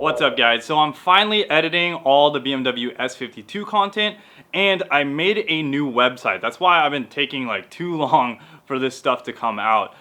What's up guys? So I'm finally editing all the BMW S52 content and I made a new website. That's why I've been taking like too long for this stuff to come out.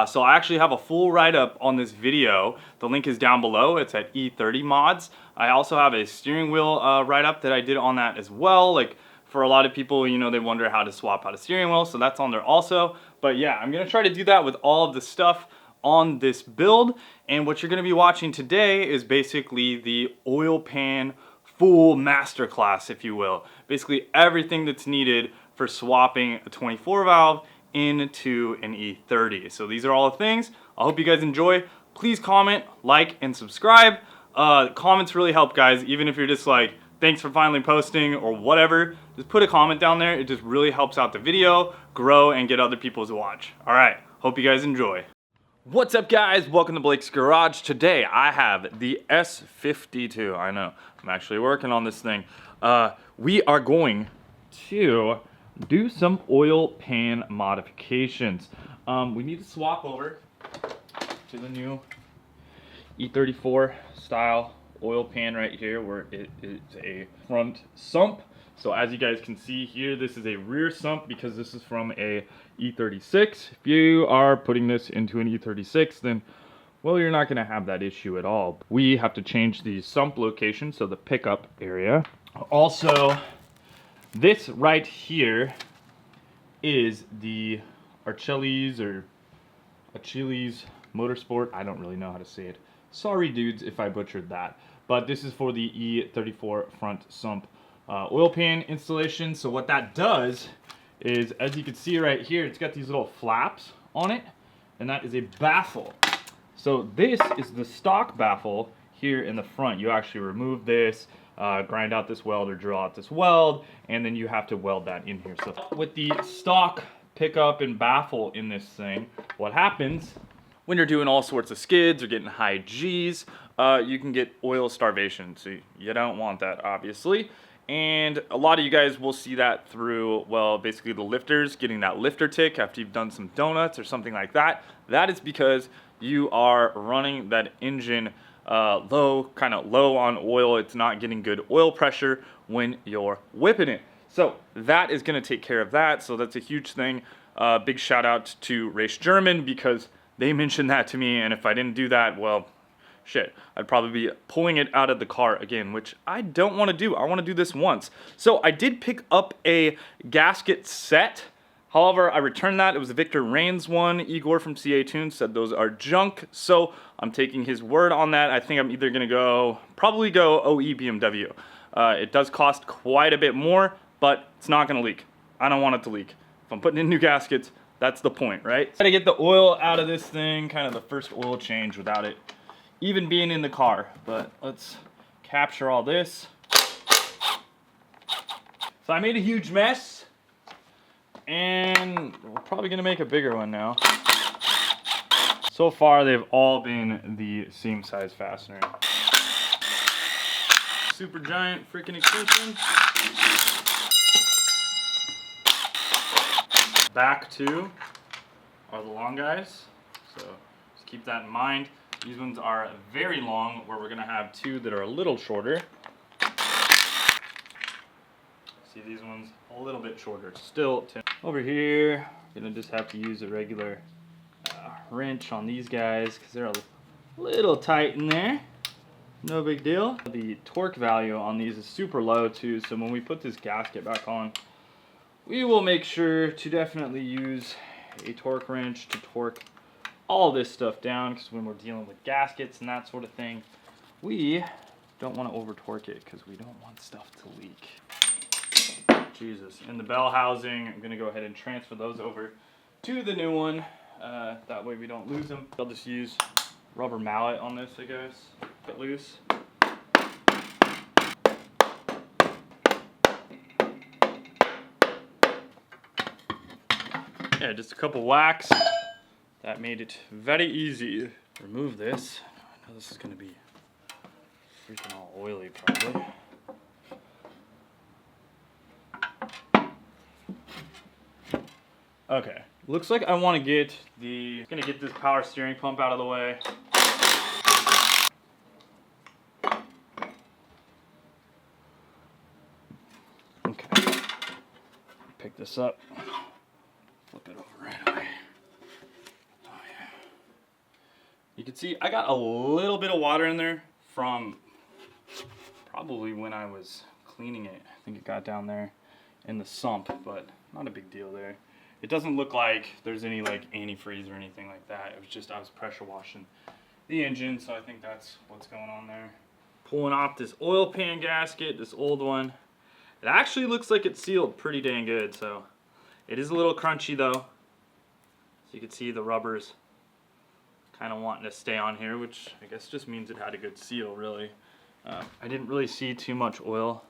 So I actually have a full write-up on this video. The link is down below. It's at E30 mods. I also have a steering wheel write-up that I did on that as well. Like for a lot of people, you know, they wonder how to swap out a steering wheel, so that's on there also. But yeah, I'm gonna try to do that with all of the stuff on this build, and what you're going to be watching today is basically the oil pan full masterclass, if you will. Basically everything that's needed for swapping a 24 valve into an E30. So these are all the things. I hope you guys enjoy. Please comment, like, and subscribe. Comments really help, guys. Even if you're just like, thanks for finally posting or whatever, just put a comment down there. It just really helps out the video grow and get other people to watch. All right, hope you guys enjoy. What's up guys, welcome to Blake's Garage. Today I have the S52. I know, I'm actually working on this thing. We are going to do some oil pan modifications. We need to swap over to the new E34 style oil pan right here, where it is a front sump. So as you guys can see here, this is a rear sump because this is from a E36. If you are putting this into an E36, then, well, you're not gonna have that issue at all. We have to change the sump location, so the pickup area. Also, this right here is the Achilles Motorsport. I don't really know how to say it. Sorry dudes if I butchered that. But this is for the E34 front sump oil pan installation. So what that does is, as you can see right here, it's got these little flaps on it, and that is a baffle. So this is the stock baffle here in the front. You actually remove this, grind out this weld or drill out this weld, and then you have to weld that in here. So with the stock pickup and baffle in this thing, what happens when you're doing all sorts of skids or getting high G's, you can get oil starvation. So you don't want that, obviously. And a lot of you guys will see that through, well, basically the lifters getting that lifter tick after you've done some donuts or something like that. That is because you are running that engine kind of low on oil. It's not getting good oil pressure when you're whipping it. So that is going to take care of that. So that's a huge thing. Big shout out to Race German because they mentioned that to me. And if I didn't do that, well, shit, I'd probably be pulling it out of the car again, which I don't want to do. I want to do this once. So I did pick up a gasket set. However, I returned that. It was a Victor Reigns one. Igor from CA Tunes said those are junk. So I'm taking his word on that. I think I'm either going to probably go OE BMW. It does cost quite a bit more, but it's not going to leak. I don't want it to leak. If I'm putting in new gaskets, that's the point, right? Gotta get the oil out of this thing, kind of the first oil change without it even being in the car. But let's capture all this. So I made a huge mess, and we're probably gonna make a bigger one now. So far they've all been the same size fastener. Super giant freaking extension. Back two are the long guys, so just keep that in mind. These ones are very long, where we're gonna have two that are a little shorter. See, these ones a little bit shorter. Still, over here, gonna just have to use a regular wrench on these guys because they're a little tight in there. No big deal. The torque value on these is super low too, so when we put this gasket back on, we will make sure to definitely use a torque wrench to torque all this stuff down, because when we're dealing with gaskets and that sort of thing, we don't want to over torque it because we don't want stuff to leak. Jesus. And the bell housing, I'm going to go ahead and transfer those over to the new one. That way we don't lose them. I'll just use rubber mallet on this, I guess, get loose. Yeah, just a couple whacks. That made it very easy. Remove this. I know this is going to be freaking all oily probably. Okay, looks like I want to get this power steering pump out of the way. Pick this up, flip it over right away. Oh yeah. You can see I got a little bit of water in there from probably when I was cleaning it. I think it got down there in the sump, but not a big deal there. It doesn't look like there's any like antifreeze or anything like that. It was just I was pressure washing the engine, so I think that's what's going on there. Pulling off this oil pan gasket, this old one. It actually looks like it's sealed pretty dang good, so it is a little crunchy though. So you can see the rubbers kind of wanting to stay on here, which I guess just means it had a good seal, really. I didn't really see too much oil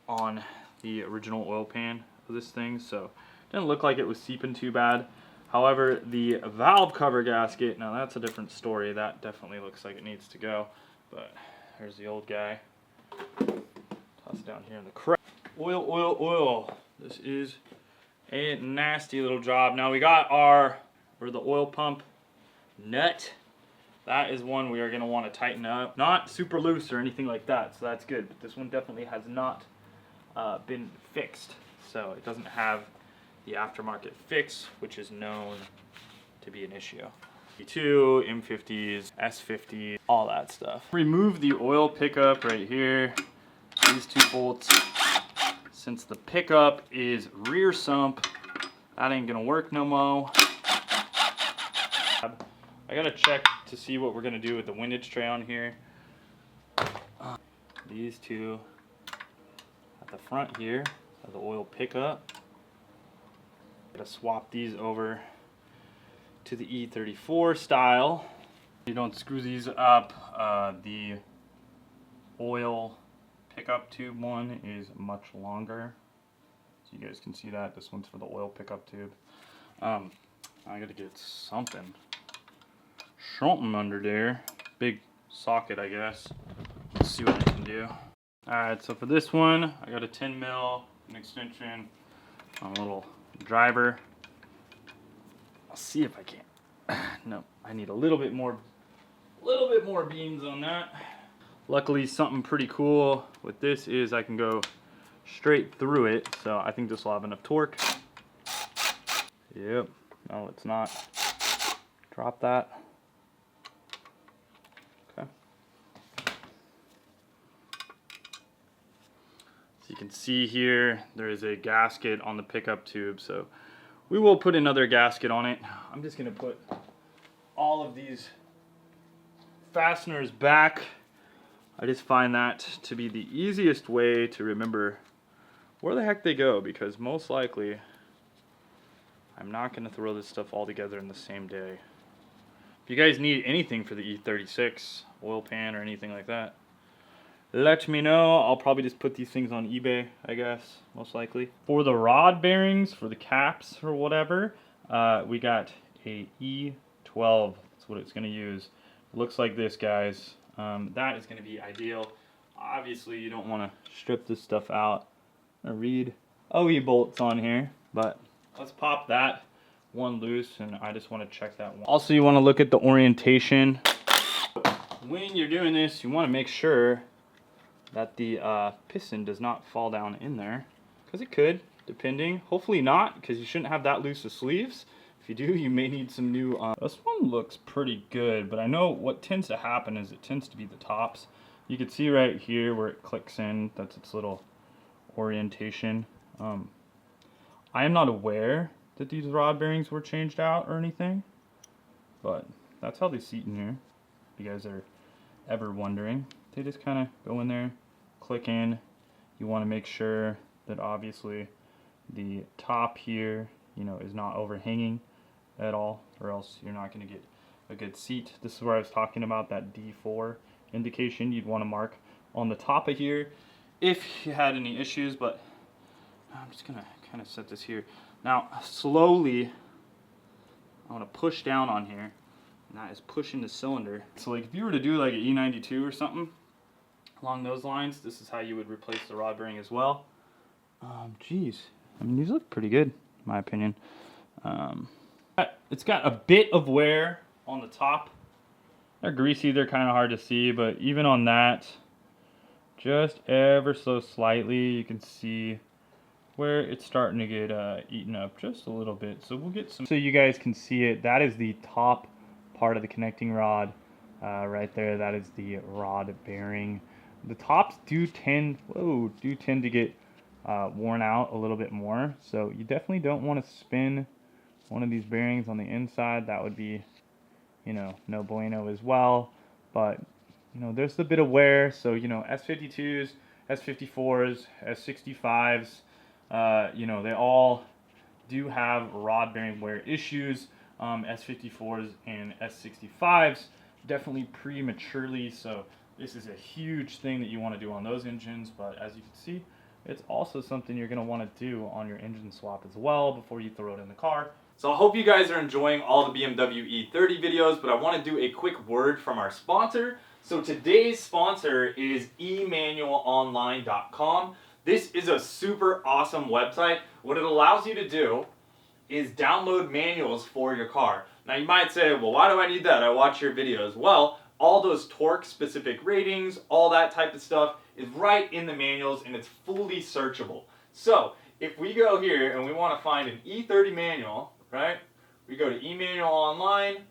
on the original oil pan of this thing, so it didn't look like it was seeping too bad. However, the valve cover gasket, now that's a different story. That definitely looks like it needs to go, but there's the old guy. Toss it down here in the crack. Oil, oil, oil. This is a nasty little job. Now we got our, or the oil pump nut. That is one we are going to want to tighten up. Not super loose or anything like that, so that's good. But this one definitely has not been fixed. So it doesn't have the aftermarket fix, which is known to be an issue. M52, M50s, S50, all that stuff. Remove the oil pickup right here. These two bolts. Since the pickup is rear sump, that ain't gonna work no mo. I gotta check to see what we're gonna do with the windage tray on here. These two at the front here of the oil pickup. Gotta swap these over to the E34 style. You don't screw these up. The oil pickup tube one is much longer, so you guys can see that. This one's for the oil pickup tube. I gotta get something under there. Big socket, I guess. Let's see what I can do. Alright, so for this one, I got a 10 mil, an extension, a little driver. I'll see if I can. No, I need a little bit more beans on that. Luckily, something pretty cool with this is I can go straight through it, so I think this will have enough torque. Yep, no it's not. Drop that. Okay. So you can see here, there is a gasket on the pickup tube, so we will put another gasket on it. I'm just gonna put all of these fasteners back. I just find that to be the easiest way to remember where the heck they go, because most likely I'm not going to throw this stuff all together in the same day. If you guys need anything for the E36 oil pan or anything like that, let me know. I'll probably just put these things on eBay, I guess, most likely. For the rod bearings, for the caps or whatever, we got a E12. That's what it's going to use. It looks like this, guys. That is going to be ideal. Obviously, you don't want to strip this stuff out. I'm going to read OE bolts on here, but let's pop that one loose, and I just want to check that one. Also, you want to look at the orientation. When you're doing this, you want to make sure that the piston does not fall down in there, because it could, depending. Hopefully not, because you shouldn't have that loose of sleeves. If you do, you may need some new. This one looks pretty good, but I know what tends to happen is it tends to be the tops. You can see right here where it clicks in, that's its little orientation. I am not aware that these rod bearings were changed out or anything, but that's how they seat in here. If you guys are ever wondering, they just kind of go in there, click in. You want to make sure that obviously the top here, you know, is not overhanging at all, or else you're not going to get a good seat. This is where I was talking about that D4 indication. You'd want to mark on the top of here if you had any issues, but I'm just gonna kind of set this here. Now slowly I want to push down on here, and that is pushing the cylinder. So like if you were to do like an E92 or something along those lines, this is how you would replace the rod bearing as well. Geez, I mean, these look pretty good in my opinion. It's got a bit of wear on the top. They're greasy, they're kind of hard to see, but even on that, just ever so slightly, you can see where it's starting to get eaten up just a little bit. So we'll get some, so you guys can see it. That is the top part of the connecting rod right there. That is the rod bearing. The tops do tend to get worn out a little bit more. So you definitely don't want to spin one of these bearings on the inside. That would be, you know, no bueno as well. But, you know, there's a bit of wear. So, you know, S52s, S54s, S65s, you know, they all do have rod bearing wear issues. S54s and S65s definitely prematurely. So this is a huge thing that you want to do on those engines. But as you can see, it's also something you're going to want to do on your engine swap as well before you throw it in the car. So I hope you guys are enjoying all the BMW E30 videos, but I want to do a quick word from our sponsor. So today's sponsor is emanualonline.com. This is a super awesome website. What it allows you to do is download manuals for your car. Now you might say, well, why do I need that? I watch your videos. Well, all those torque specific ratings, all that type of stuff is right in the manuals, and it's fully searchable. So if we go here and we want to find an E30 manual, right? We go to eManual Online,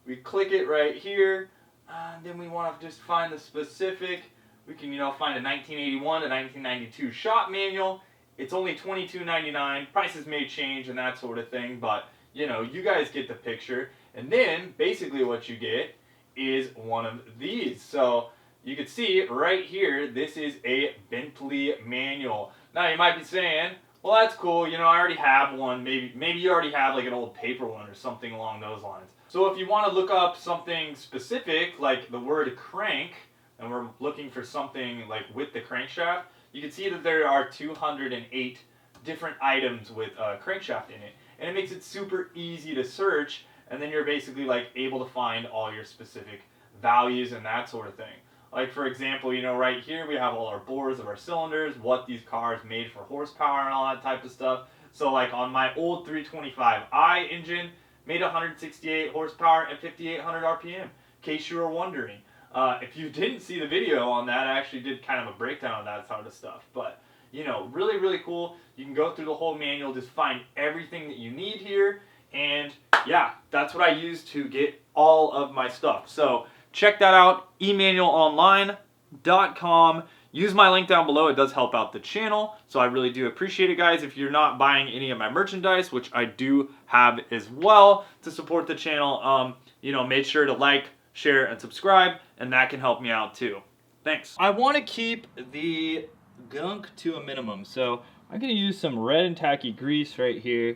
we click it right here, and then we want to just find the specific. We can, you know, find a 1981 to 1992 shop manual. It's only $22.99. Prices may change and that sort of thing, but you know, you guys get the picture. And then basically what you get is one of these. So you can see right here, this is a Bentley manual. Now you might be saying, well, that's cool, you know, I already have one. Maybe you already have like an old paper one or something along those lines. So if you want to look up something specific like the word crank, and we're looking for something like with the crankshaft, you can see that there are 208 different items with crankshaft in it. And it makes it super easy to search, and then you're basically like able to find all your specific values and that sort of thing. Like for example, you know, right here we have all our bores of our cylinders, what these cars made for horsepower and all that type of stuff. So like on my old 325i engine, made 168 horsepower and 5,800 RPM, in case you were wondering. If you didn't see the video on that, I actually did kind of a breakdown of that sort of stuff. But, you know, really, really cool. You can go through the whole manual, just find everything that you need here. And yeah, that's what I use to get all of my stuff. So check that out, emanualonline.com. Use my link down below. It does help out the channel. So I really do appreciate it, guys. If you're not buying any of my merchandise, which I do have as well to support the channel, you know, make sure to like, share, and subscribe, and that can help me out too. Thanks. I want to keep the gunk to a minimum, so I'm going to use some red and tacky grease right here.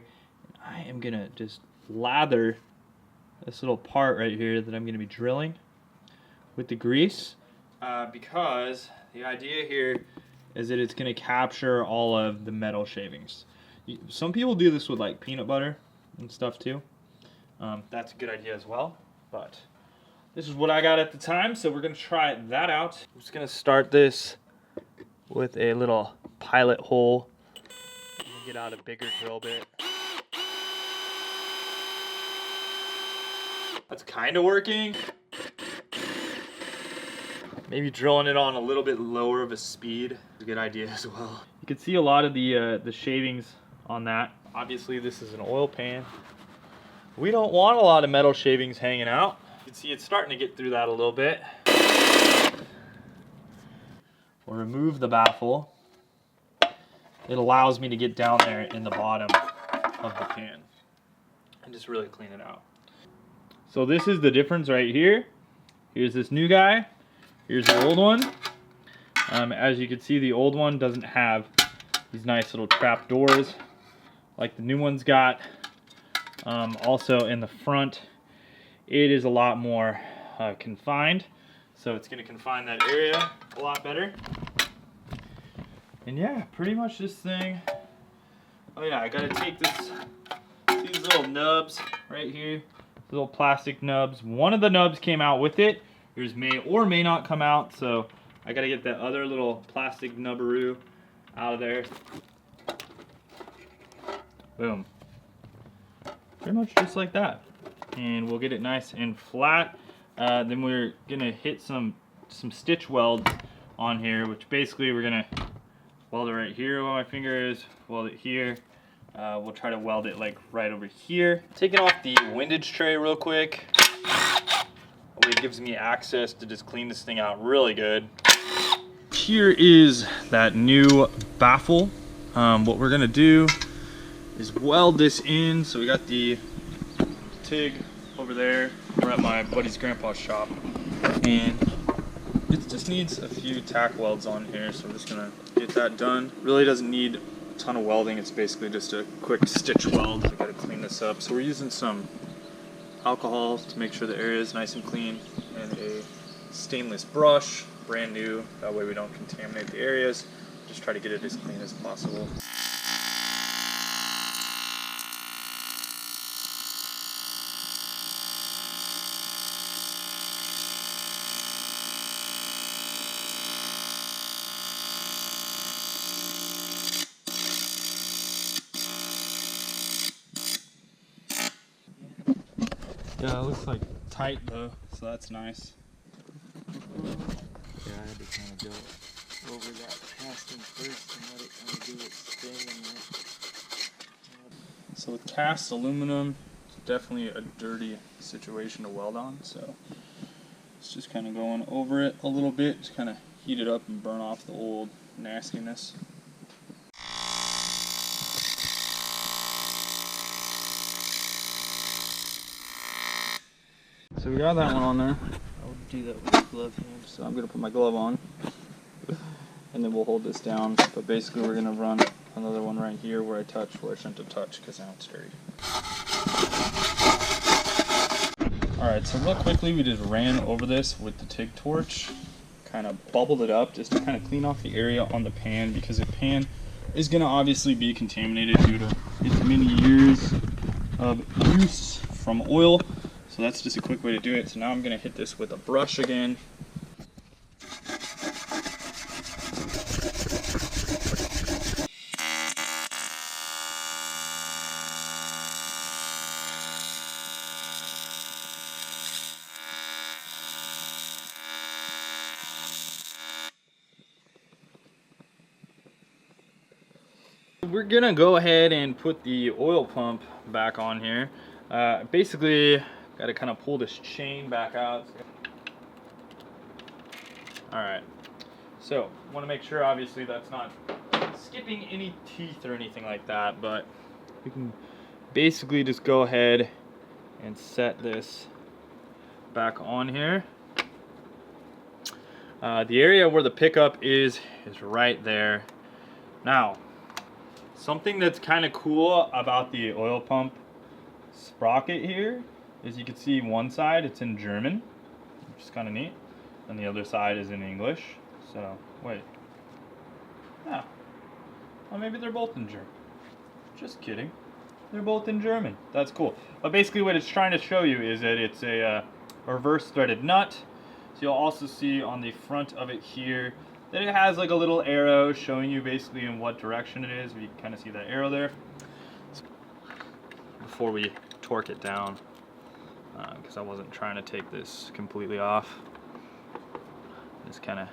I am going to just lather this little part right here that I'm going to be drilling with the grease, because the idea here is that it's going to capture all of the metal shavings. Some people do this with like peanut butter and stuff too. That's a good idea as well, but this is what I got at the time, so we're going to try that out. I'm just going to start this with a little pilot hole. Get out a bigger drill bit. That's kind of working. Maybe drilling it on a little bit lower of a speed is a good idea as well. You can see a lot of the shavings on that. Obviously this is an oil pan. We don't want a lot of metal shavings hanging out. You can see it's starting to get through that a little bit. We'll remove the baffle. It allows me to get down there in the bottom of the pan and just really clean it out. So this is the difference right here. Here's this new guy. Here's the old one. As you can see, the old one doesn't have these nice little trap doors like the new one's got. Also in the front, it is a lot more confined, so it's going to confine that area a lot better. And yeah, pretty much this thing. Oh yeah, I got to take these little nubs right here, little plastic nubs. One of the nubs came out with it. Yours may or may not come out, so I got to get that other little plastic nubbaroo out of there. Boom. Pretty much just like that. And we'll get it nice and flat. Then we're gonna hit some stitch welds on here, which basically we're gonna weld it right here where my finger is, weld it here. We'll try to weld it like right over here. Taking off the windage tray real quick. It gives me access to just clean this thing out really good. Here is that new baffle. What we're gonna do is weld this in. So we got the TIG over there. We're at my buddy's grandpa's shop, and it just needs a few tack welds on here. So we're just gonna get that done. Really doesn't need a ton of welding. It's basically just a quick stitch weld. I gotta clean this up. So we're using some alcohol to make sure the area is nice and clean, and a stainless brush, brand new. That way we don't contaminate the areas. Just try to get it as clean as possible. Yeah, it looks like tight though, so that's nice. Yeah, I had to kind of go over that casting first and let it kind of do its thing. So with cast aluminum, it's definitely a dirty situation to weld on, so it's just kind of going over it a little bit to kind of heat it up and burn off the old nastiness. So we got that one on there. I'll do that with the glove hand. So I'm gonna put my glove on, and then we'll hold this down. But basically, we're gonna run another one right here where I touch, where I shouldn't have touched, because now it's dirty. All right. So real quickly, we just ran over this with the TIG torch, kind of bubbled it up just to kind of clean off the area on the pan, because the pan is gonna obviously be contaminated due to its many years of use from oil. So that's just a quick way to do it. So now I'm going to hit this with a brush again. We're going to go ahead and put the oil pump back on here. Basically, got to kind of pull this chain back out. Alright, so want to make sure obviously that's not skipping any teeth or anything like that, but we can basically just go ahead and set this back on here. The area where the pickup is right there. Now, something that's kind of cool about the oil pump sprocket here is you can see one side it's in German, which is kind of neat, and the other side is in English. So wait, yeah, well, maybe they're both in German. Just kidding, they're both in German. That's cool. But basically what it's trying to show you is that it's a reverse threaded nut. So you'll also see on the front of it here that it has like a little arrow showing you basically in what direction it is. You can kind of see that arrow there. Before we torque it down, because I wasn't trying to take this completely off. Just kind of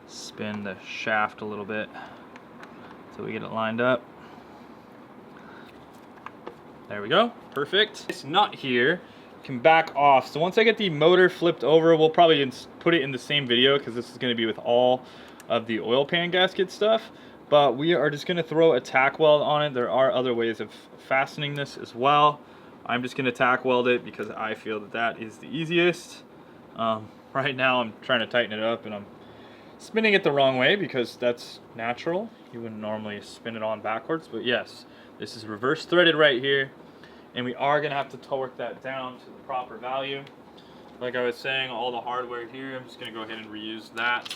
spin the shaft a little bit so we get it lined up. There we go, perfect. This nut here can back off. So once I get the motor flipped over, we'll probably put it in the same video because this is going to be with all of the oil pan gasket stuff. But we are just going to throw a tack weld on it. There are other ways of fastening this as well. I'm just going to tack weld it because I feel that that is the easiest. Right now I'm trying to tighten it up and I'm spinning it the wrong way because that's natural. You wouldn't normally spin it on backwards, but yes, this is reverse threaded right here, and we are going to have to torque that down to the proper value. Like I was saying, all the hardware here, I'm just going to go ahead and reuse that.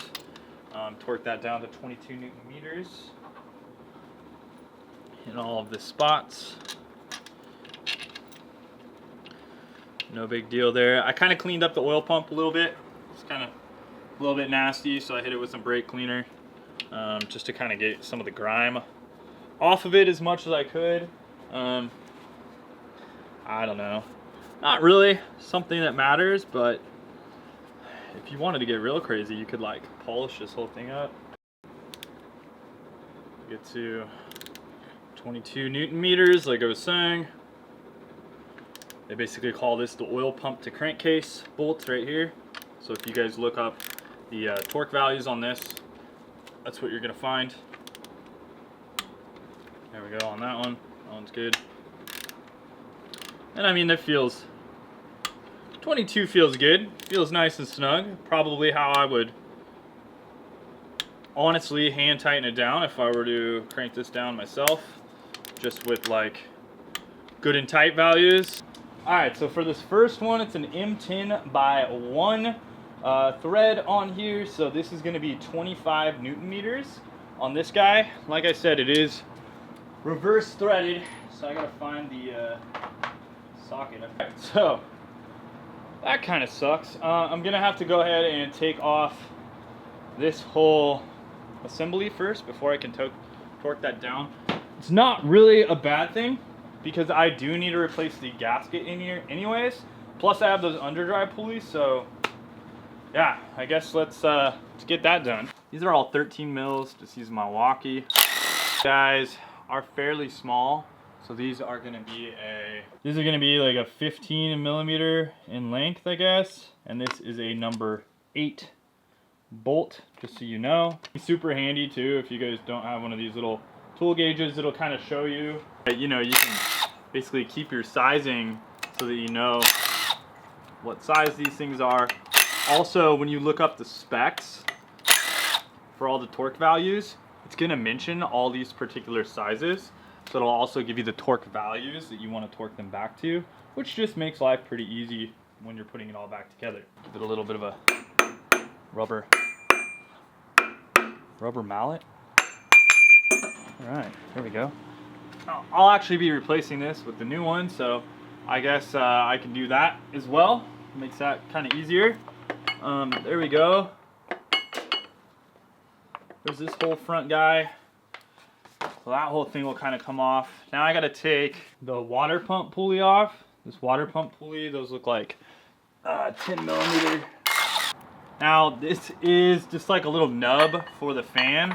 Torque that down to 22 Newton meters in all of the spots. No big deal there. I kind of cleaned up the oil pump a little bit. It's kind of a little bit nasty, so I hit it with some brake cleaner just to kind of get some of the grime off of it as much as I could. I don't know. Not really something that matters, but if you wanted to get real crazy, you could like polish this whole thing up. get to 22 Newton meters, like I was saying. They basically call this the oil pump to crankcase bolt right here. So if you guys look up the torque values on this, that's what you're gonna find. There we go on that one. That one's good. And I mean, that feels, 22 feels good. Feels nice and snug. Probably how I would honestly hand tighten it down if I were to crank this down myself, just with like good and tight values. Alright, so for this first one, it's an M10 by 1 thread on here. So this is going to be 25 Newton meters on this guy. Like I said, it is reverse threaded, so I gotta find the socket. Right, so that kind of sucks. I'm gonna have to go ahead and take off this whole assembly first before I can torque that down. It's not really a bad thing because I do need to replace the gasket in here anyways. Plus I have those underdrive pulleys, so yeah, I guess let's get that done. These are all 13 mils, just using my walkie. Guys are fairly small, so these are gonna be like a 15 millimeter in length, I guess, and this is a number 8 bolt, just so you know. Super handy too if you guys don't have one of these little tool gauges. It'll kind of show you, you know, you can basically keep your sizing so that you know what size these things are. Also, when you look up the specs for all the torque values, it's gonna mention all these particular sizes, so it'll also give you the torque values that you want to torque them back to, which just makes life pretty easy when you're putting it all back together. Give it a little bit of a rubber mallet. All right, there we go. I'll actually be replacing this with the new one, so I guess I can do that as well. Makes that kind of easier. There we go. There's this whole front guy. So that whole thing will kind of come off. Now I gotta take the water pump pulley off. This water pump pulley, those look like 10 millimeter. Now this is just like a little nub for the fan,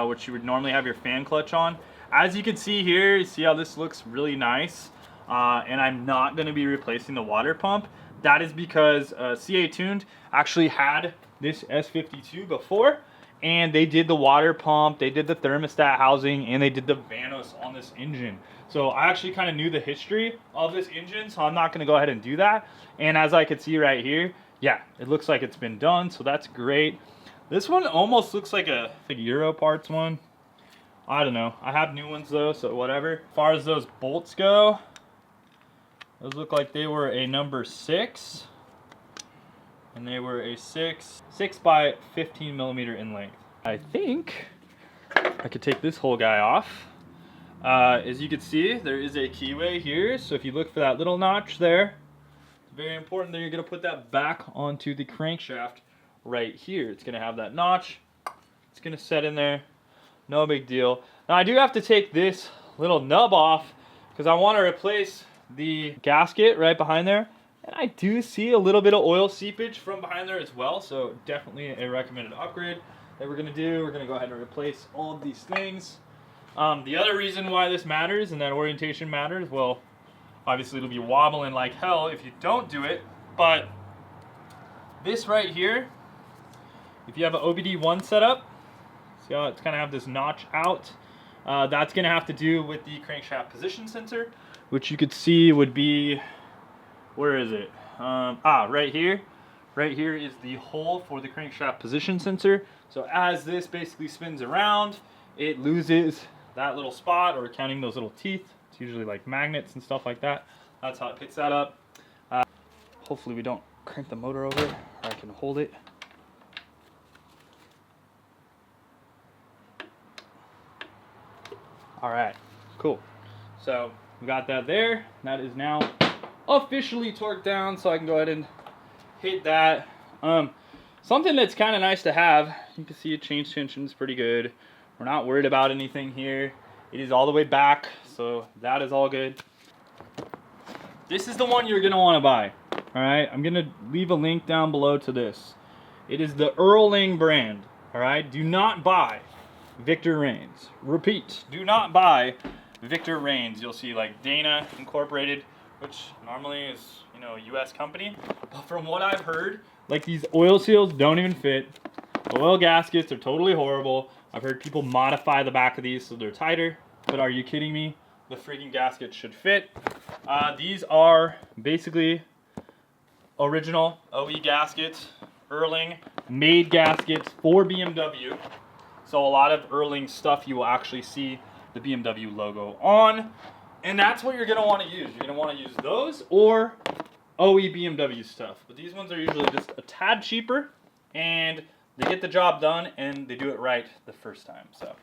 which you would normally have your fan clutch on. As you can see here, you see how this looks really nice. And I'm not gonna be replacing the water pump. That is because CA Tuned actually had this S52 before, and they did the water pump, they did the thermostat housing, and they did the Vanos on this engine. So I actually kind of knew the history of this engine, so I'm not going to go ahead and do that. And as I can see right here, yeah, it looks like it's been done, so that's great. This one almost looks like a Euro parts one. I don't know. I have new ones though, so whatever. As far as those bolts go, those look like they were a number 6. And they were a 6 by 15 millimeter in length. I think I could take this whole guy off. As you can see, there is a keyway here. So if you look for that little notch there, it's very important that you're gonna put that back onto the crankshaft right here. It's gonna have that notch. It's gonna set in there. No big deal. Now I do have to take this little nub off because I want to replace the gasket right behind there. And I do see a little bit of oil seepage from behind there as well, so definitely a recommended upgrade that we're going to do. We're going to go ahead and replace all of these things. The other reason why this matters and that orientation matters, well, obviously it'll be wobbling like hell if you don't do it, but this right here, if you have an OBD1 setup, see how it's kind of have this notch out, that's going to have to do with the crankshaft position sensor, which you could see would be, where is it? Right here. Right here is the hole for the crankshaft position sensor. So as this basically spins around, it loses that little spot, or counting those little teeth. It's usually like magnets and stuff like that. That's how it picks that up. Hopefully we don't crank the motor over, or I can hold it. All right, cool. So we got that there. That is now officially torqued down, so I can go ahead and hit that. Something that's kind of nice to have, you can see it change tension's pretty good. We're not worried about anything here. It is all the way back, so that is all good. This is the one you're gonna want to buy. All right, I'm gonna leave a link down below to this. It is the Erling brand. All right, do not buy Victor Reigns. Repeat, do not buy Victor Reigns. You'll see like Dana Incorporated, which normally is, you know, a US company. But from what I've heard, like these oil seals don't even fit. Oil gaskets are totally horrible. I've heard people modify the back of these so they're tighter. But are you kidding me? The freaking gasket should fit. These are basically original OE gaskets, Erling made gaskets for BMW. So a lot of Erling stuff you will actually see the BMW logo on. And that's what you're gonna wanna use. You're gonna wanna use those or OE BMW stuff. But these ones are usually just a tad cheaper and they get the job done and they do it right the first time. So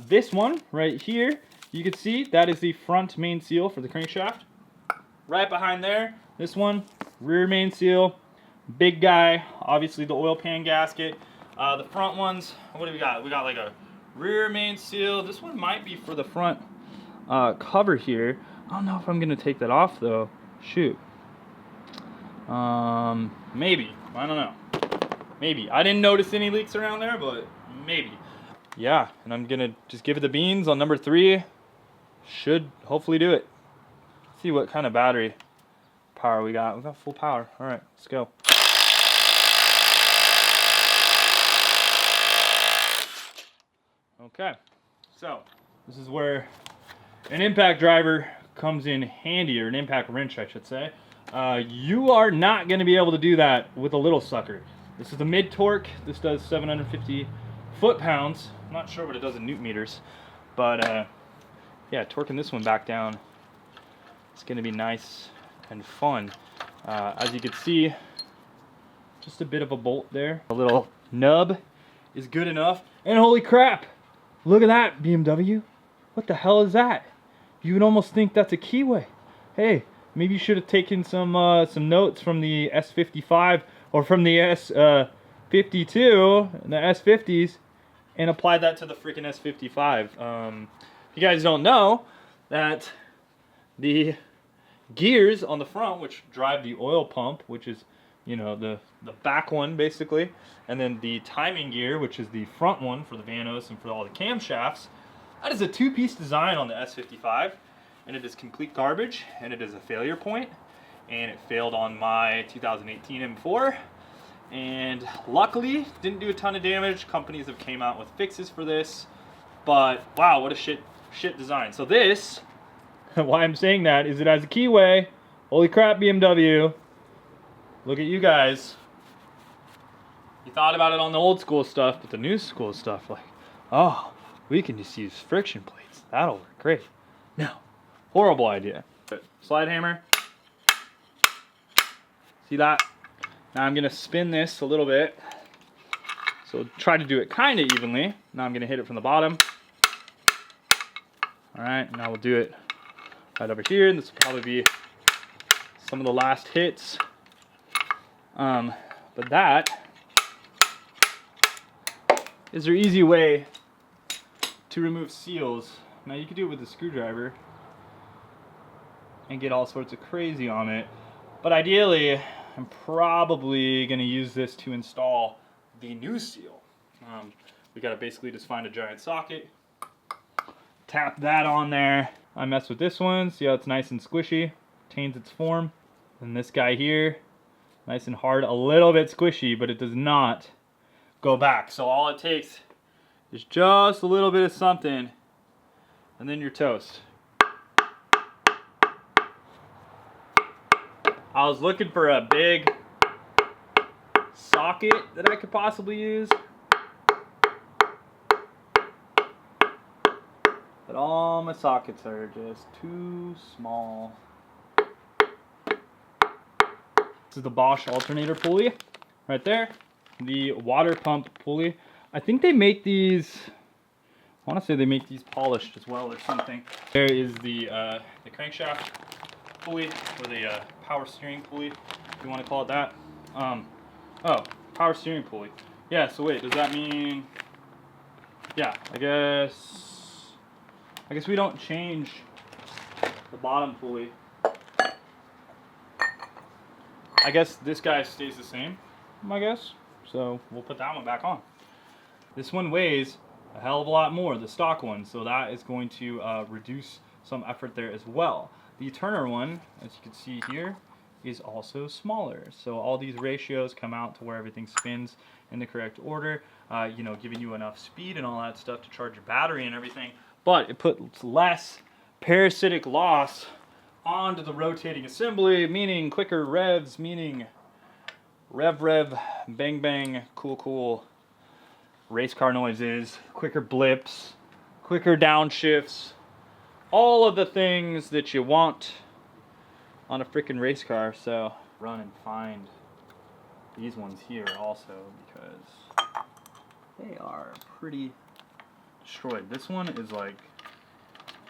this one right here, you can see that is the front main seal for the crankshaft. Right behind there, this one, rear main seal, big guy, obviously the oil pan gasket. The front ones, what do we got? We got like a rear main seal. This one might be for the front cover here. I don't know if I'm gonna take that off though. Shoot. Maybe, I don't know. Maybe. I didn't notice any leaks around there, but maybe. Yeah, and I'm gonna just give it the beans on number 3. Should hopefully do it. Let's see what kind of battery power we got. We got full power. All right, let's go. Okay, so this is where an impact driver comes in handy, or an impact wrench, I should say. You are not going to be able to do that with a little sucker. This is the mid torque. This does 750 foot-pounds. I'm not sure what it does in newton meters, but yeah, torquing this one back down, it's going to be nice and fun. As you can see, just a bit of a bolt there. A little nub is good enough. And holy crap, look at that, BMW. What the hell is that? You would almost think that's a keyway. Hey, maybe you should have taken some notes from the S55 or from the S52 and the S50s and applied that to the freaking S55. You guys don't know that the gears on the front, which drive the oil pump, which is, you know, the back one basically, and then the timing gear, which is the front one for the vanos and for all the camshafts, that is a 2-piece design on the S55, and it is complete garbage, and it is a failure point, and it failed on my 2018 M4, and luckily didn't do a ton of damage. Companies have came out with fixes for this, but wow, what a shit design. So this, why I'm saying that is it has a keyway. Holy crap, BMW. Look at you guys. You thought about it on the old school stuff, but the new school stuff, like, oh, we can just use friction plates. That'll work great. No, horrible idea. Slide hammer. See that? Now I'm gonna spin this a little bit. So try to do it kind of evenly. Now I'm gonna hit it from the bottom. All right, now we'll do it right over here, and this will probably be some of the last hits. But that is their easy way to remove seals. Now you can do it with a screwdriver and get all sorts of crazy on it, but ideally I'm probably going to use this to install the new seal. We got to basically just find a giant socket, tap that on there. I mess with this one, see how it's nice and squishy, retains its form. And this guy here, nice and hard, a little bit squishy, but it does not go back. So all it takes is just a little bit of something, and then you're toast. I was looking for a big socket that I could possibly use, but all my sockets are just too small. This is the Bosch alternator pulley right there. The water pump pulley. I think they make these, I want to say they make these polished as well or something. There is the crankshaft pulley, or the power steering pulley, if you want to call it that. Oh, power steering pulley. Yeah, so wait, does that mean, yeah, I guess we don't change the bottom pulley. I guess this guy stays the same, I guess. So we'll put that one back on. This one weighs a hell of a lot more, the stock one, so that is going to reduce some effort there as well. The Turner one, as you can see here, is also smaller, so all these ratios come out to where everything spins in the correct order, you know, giving you enough speed and all that stuff to charge your battery and everything, but it puts less parasitic loss onto the rotating assembly, meaning quicker revs, meaning rev, bang bang, cool race car noises, quicker blips, quicker downshifts, all of the things that you want on a freaking race car. So run and find these ones here also, because they are pretty destroyed. This one is like,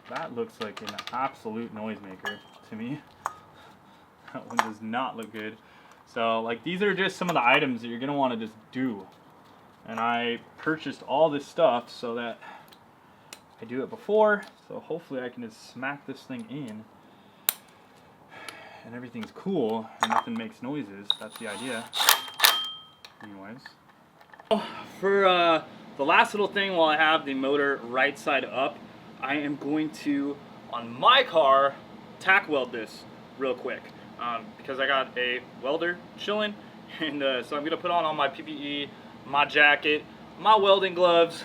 that looks like an absolute noisemaker to me. That one does not look good. So like, these are just some of the items that you're gonna want to just do. And I purchased all this stuff so that I do it before, so hopefully I can just smack this thing in and everything's cool and nothing makes noises. That's the idea. Anyways. For the last little thing, while I have the motor right side up, I am going to, on my car, tack weld this real quick. Because I got a welder chilling, and so I'm going to put on all my PPE, my jacket, my welding gloves,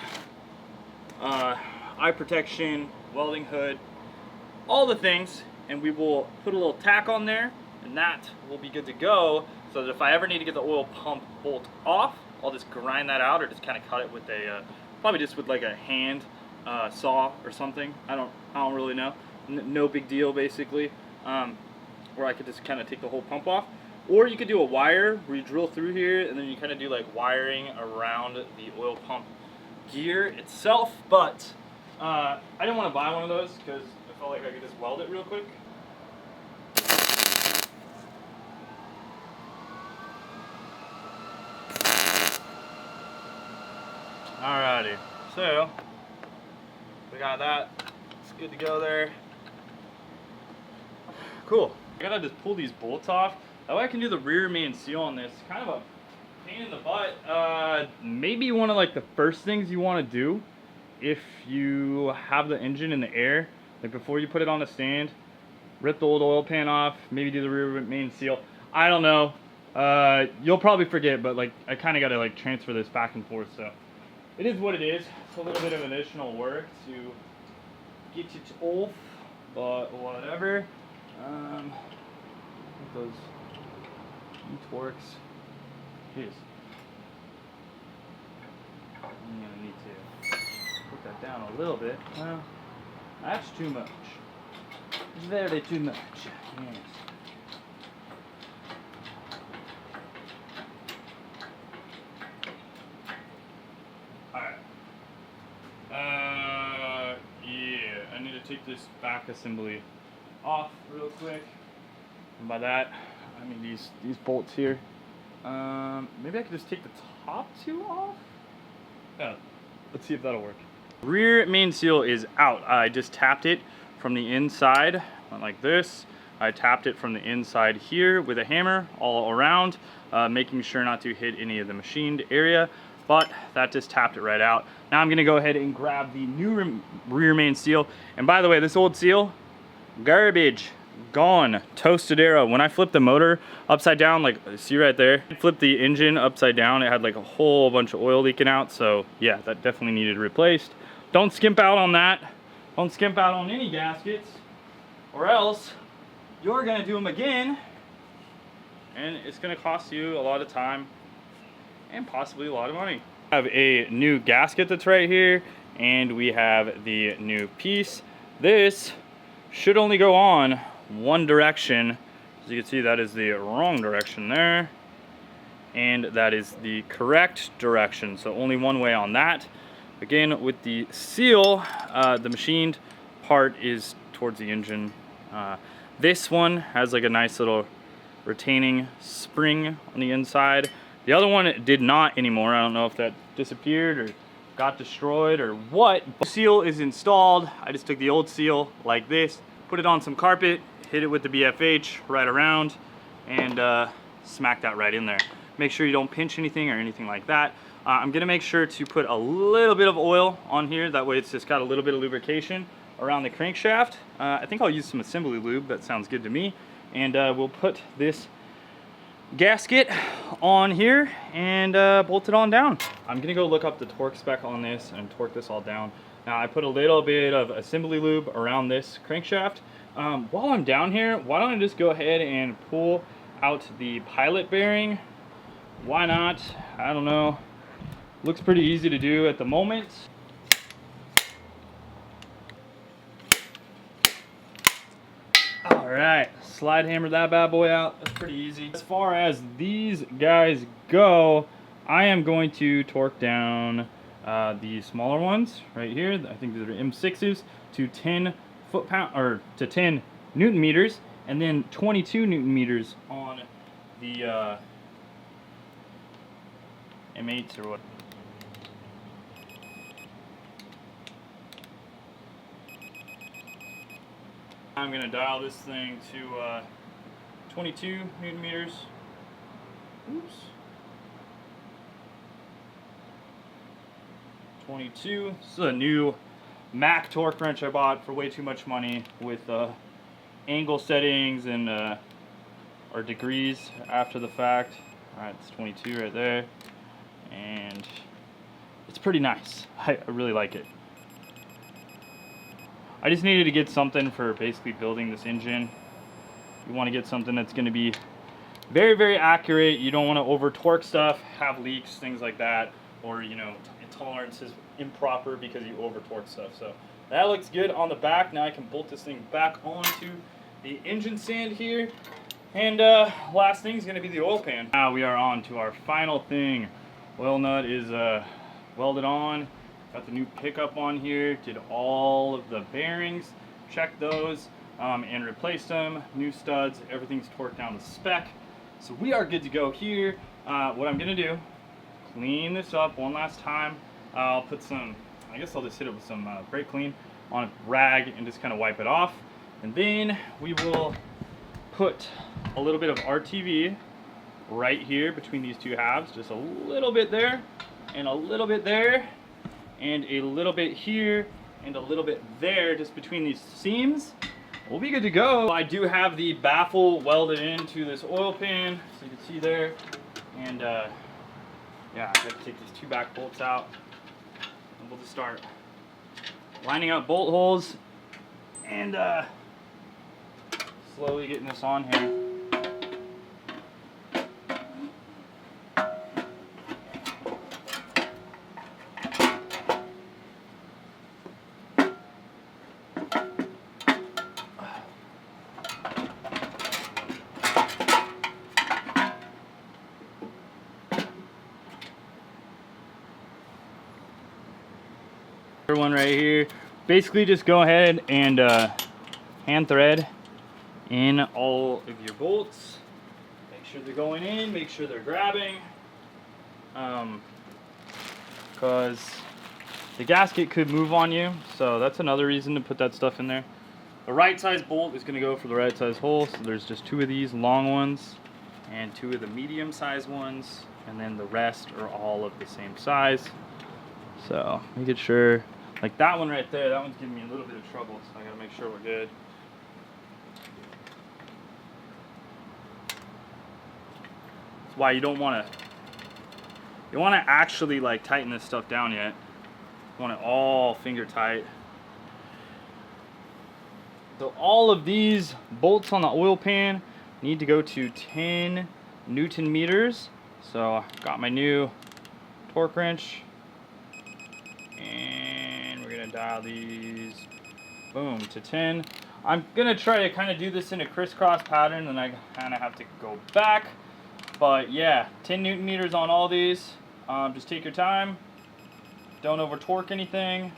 eye protection, welding hood, all the things, and we will put a little tack on there, and that will be good to go, so that if I ever need to get the oil pump bolt off, I'll just grind that out, or just kind of cut it with a, probably just with like a hand saw or something. I don't really know. No big deal, basically. Where I could just kind of take the whole pump off. Or you could do a wire where you drill through here and then you kind of do like wiring around the oil pump gear itself. But I didn't want to buy one of those because I felt like I could just weld it real quick. Alrighty, so we got that. It's good to go there. Cool. I gotta just pull these bolts off. That way I can do the rear main seal on this. Kind of a pain in the butt. Maybe one of like the first things you want to do if you have the engine in the air, like before you put it on a stand, rip the old oil pan off, maybe do the rear main seal. I don't know. You'll probably forget, but like I kind of gotta like transfer this back and forth, so it is what it is. It's a little bit of additional work to get it off, but whatever. Those Torx. Jeez. I'm gonna need to put that down a little bit. Well, that's too much. It's very too much. Yes. Alright. Yeah, I need to take this back assembly off real quick. And by that, I mean these bolts here. Maybe I could just take the top two off? Yeah, let's see if that'll work. Rear main seal is out. I just tapped it from the inside, went like this. I tapped it from the inside here with a hammer all around, making sure not to hit any of the machined area, but that just tapped it right out. Now I'm gonna go ahead and grab the new rear main seal. And by the way, this old seal, garbage, gone, toasted arrow. When I flipped the motor upside down, like see right there, flipped the engine upside down, it had like a whole bunch of oil leaking out. So yeah, that definitely needed replaced. Don't skimp out on that. Don't skimp out on any gaskets, or else you're gonna do them again, and it's gonna cost you a lot of time and possibly a lot of money. I have a new gasket that's right here, and we have the new piece. This should only go on one direction. As you can see, that is the wrong direction there, and that is the correct direction, so only one way on that. Again, with the seal, the machined part is towards the engine. This one has like a nice little retaining spring on the inside. The other one did not anymore. I don't know if that disappeared or got destroyed or what. The seal is installed. I just took the old seal like this, put it on some carpet, hit it with the BFH right around, and smack that right in there. Make sure you don't pinch anything or anything like that. I'm gonna make sure to put a little bit of oil on here. That way it's just got a little bit of lubrication around the crankshaft. I think I'll use some assembly lube. That sounds good to me. And we'll put this gasket on here and bolt it on down. I'm gonna go look up the torque spec on this and torque this all down. Now I put a little bit of assembly lube around this crankshaft. While I'm down here, why don't I just go ahead and pull out the pilot bearing? Why not? I don't know. Looks pretty easy to do at the moment. All right, slide hammer that bad boy out. That's pretty easy. As far as these guys go, I am going to torque down the smaller ones right here. I think these are M6s to 10 foot-pound or to 10 Newton meters, and then 22 Newton meters on the M8s or what. I'm gonna dial this thing to 22 Newton meters. Oops. 22. This is a new Mac torque wrench I bought for way too much money with angle settings and or degrees after the fact. Alright, it's 22 right there. And it's pretty nice. I really like it. I just needed to get something for basically building this engine. You want to get something that's going to be very, very accurate. You don't want to over torque stuff, have leaks, things like that, or you know, tolerance is improper because you over torque stuff. So that looks good on the back. Now I can bolt this thing back onto the engine stand here. And last thing is going to be the oil pan. Now we are on to our final thing. Oil nut is welded on. Got the new pickup on here. Did all of the bearings, checked those, and replaced them. New studs. Everything's torqued down to spec. So we are good to go here. What I'm going to do, clean this up one last time. I'll put some, I guess I'll just hit it with some brake clean on a rag and just kind of wipe it off. And then we will put a little bit of RTV right here between these two halves. Just a little bit there and a little bit there and a little bit here and a little bit there just between these seams. We'll be good to go. I do have the baffle welded into this oil pan, so you can see there. And yeah, I have to take these two back bolts out. And we'll just start lining up bolt holes and slowly getting this on here. One right here. Basically just go ahead and hand thread in all of your bolts. Make sure they're going in, make sure they're grabbing, because the gasket could move on you, so that's another reason to put that stuff in there. The right size bolt is going to go for the right size hole, so there's just two of these long ones and two of the medium size ones, and then the rest are all of the same size. So making sure, like that one right there, that one's giving me a little bit of trouble, so I gotta make sure we're good. That's why you don't want to actually like tighten this stuff down yet. You want it all finger tight. So all of these bolts on the oil pan need to go to 10 Newton meters. So I got my new torque wrench. And we're gonna dial these, boom, to 10. I'm gonna try to kind of do this in a crisscross pattern, and I kind of have to go back. But yeah, 10 Newton meters on all these. Just take your time. Don't over torque anything.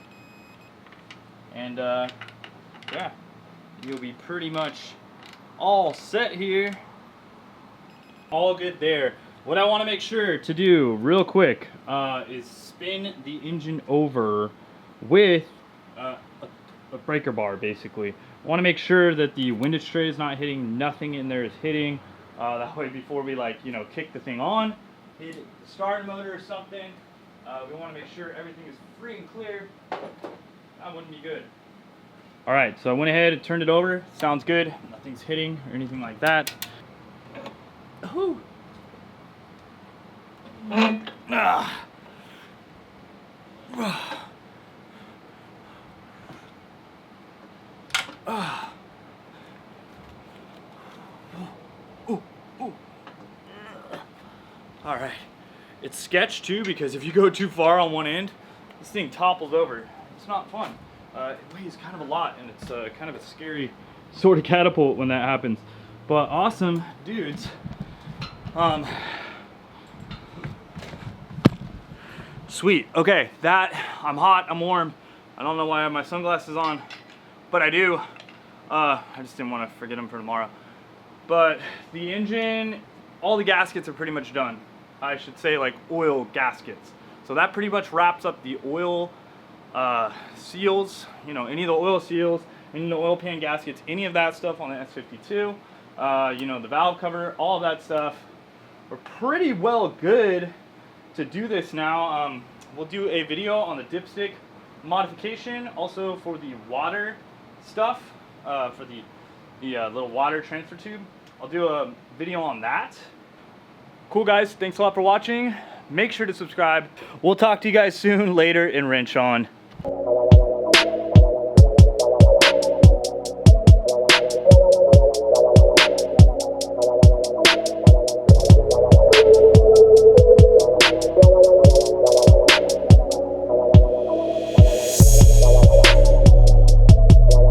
And yeah, you'll be pretty much all set here. All good there. What I want to make sure to do real quick is spin the engine over with a breaker bar, basically. I want to make sure that the windage tray is not hitting, nothing in there is hitting. That way before we, like, you know, kick the thing on, hit the start motor or something, We want to make sure everything is free and clear. That wouldn't be good. All right, so I went ahead and turned it over. Sounds good. Nothing's hitting or anything like that. Whew. Ah. Ah. Ooh, ooh. All right, it's sketch too, because if you go too far on one end, this thing topples over. It's not fun. It weighs kind of a lot, and it's kind of a scary sort of catapult when that happens. But awesome dudes. Sweet. Okay, that, I'm hot, I'm warm. I don't know why I have my sunglasses on, but I do. I just didn't want to forget them for tomorrow. But the engine, all the gaskets are pretty much done. I should say like oil gaskets. So that pretty much wraps up the oil seals, you know, any of the oil seals, any of the oil pan gaskets, any of that stuff on the S52, you know, the valve cover, all of that stuff. We're pretty well good to do this now. We'll do a video on the dipstick modification, also for the water stuff, for the little water transfer tube. I'll do a video on that. Cool guys, thanks a lot for watching. Make sure to subscribe. We'll talk to you guys soon later in Wrench On.